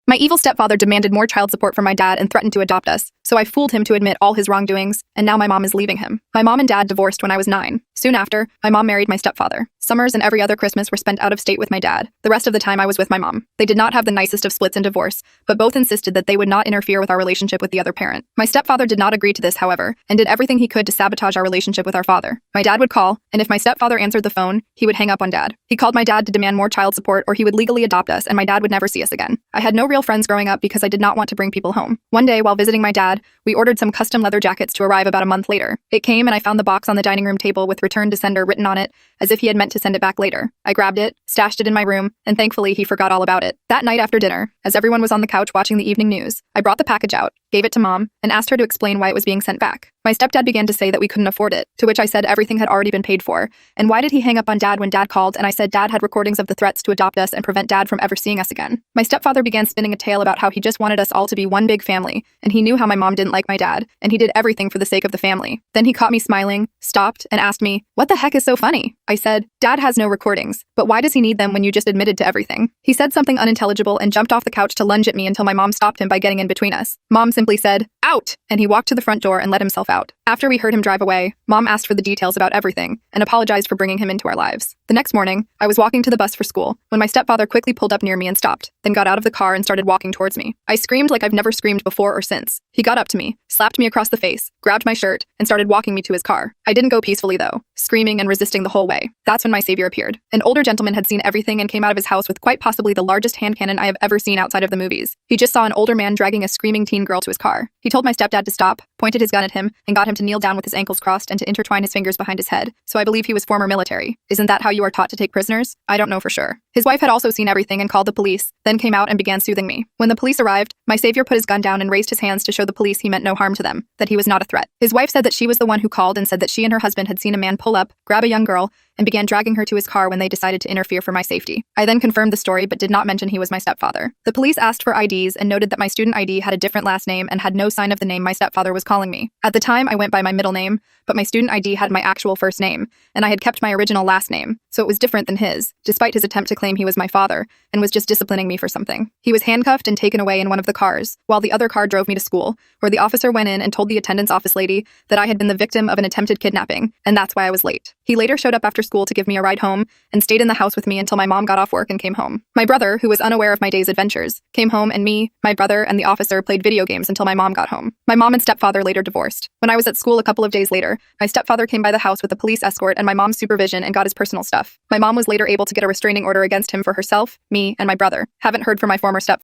My evil stepfather demanded more child support from my dad and threatened to adopt us, so I fooled him to admit all his wrongdoings, and now my mom is leaving him. My mom and dad divorced when I was 9. Soon after, my mom married my stepfather. Summers and every other Christmas were spent out of state with my dad. The rest of the time I was with my mom. They did not have the nicest of splits and divorce, but both insisted that they would not interfere with our relationship with the other parent. My stepfather did not agree to this, however, and did everything he could to sabotage our relationship with our father. My dad would call, and if my stepfather answered the phone, he would hang up on dad. He called my dad to demand more child support or he would legally adopt us, and my dad would never see us again. I had no real friends growing up because I did not want to bring people home. One day, while visiting my dad, we ordered some custom leather jackets to arrive about a month later. It came and I found the box on the dining room table with return to sender written on it, as if he had meant to send it back later. I grabbed it, stashed it in my room, and thankfully he forgot all about it. That night after dinner, as everyone was on the couch watching the evening news, I brought the package out, gave it to Mom, and asked her to explain why it was being sent back. My stepdad began to say that we couldn't afford it, to which I said everything had already been paid for. And why did he hang up on Dad when Dad called? And I said Dad had recordings of the threats to adopt us and prevent Dad from ever seeing us again. My stepfather began spinning a tale about how he just wanted us all to be one big family, and he knew how my mom didn't like my dad, and he did everything for the sake of the family. Then he caught me smiling, stopped, and asked me, "What the heck is so funny?" I said, "Dad has no recordings, but why does he need them when you just admitted to everything?" He said something unintelligible and jumped off the couch to lunge at me until my mom stopped him by getting in between us. Mom simply said, "Out!" and he walked to the front door and let himself out. After we heard him drive away, Mom asked for the details about everything and apologized for bringing him into our lives. The next morning, I was walking to the bus for school when my stepfather quickly pulled up near me and stopped, then got out of the car and started walking towards me. I screamed like I've never screamed before or since. He got up to me, slapped me across the face, grabbed my shirt, and started walking me to his car. I didn't go peacefully though, screaming and resisting the whole way. That's when my savior appeared. An older gentleman had seen everything and came out of his house with quite possibly the largest hand cannon I have ever seen outside of the movies. He just saw an older man dragging a screaming teen girl to his car. He told my stepdad to stop, pointed his gun at him, and got him to kneel down with his ankles crossed and to intertwine his fingers behind his head. So I believe he was former military. Isn't that how you are taught to take prisoners? I don't know for sure. His wife had also seen everything and called the police, then came out and began soothing me. When the police arrived, my savior put his gun down and raised his hands to show the police he meant no harm to them, that he was not a threat. His wife said that she was the one who called and said that she and her husband had seen a man pull up, grab a young girl, and began dragging her to his car when they decided to interfere for my safety. I then confirmed the story but did not mention he was my stepfather. The police asked for IDs and noted that my student ID had a different last name and had no sign of the name my stepfather was calling me. At the time, I went by my middle name, but my student ID had my actual first name, and I had kept my original last name, so it was different than his, despite his attempt to claim he was my father, and was just disciplining me for something. He was handcuffed and taken away in one of the cars, while the other car drove me to school, where the officer went in and told the attendance office lady that I had been the victim of an attempted kidnapping, and that's why I was late. He later showed up after school to give me a ride home and stayed in the house with me until my mom got off work and came home. My brother, who was unaware of my day's adventures, came home and me, my brother, and the officer played video games until my mom got home. My mom and stepfather later divorced. When I was at school a couple of days later, my stepfather came by the house with a police escort and my mom's supervision and got his personal stuff. My mom was later able to get a restraining order against him for herself, me, and my brother. Haven't heard from my former stepfather.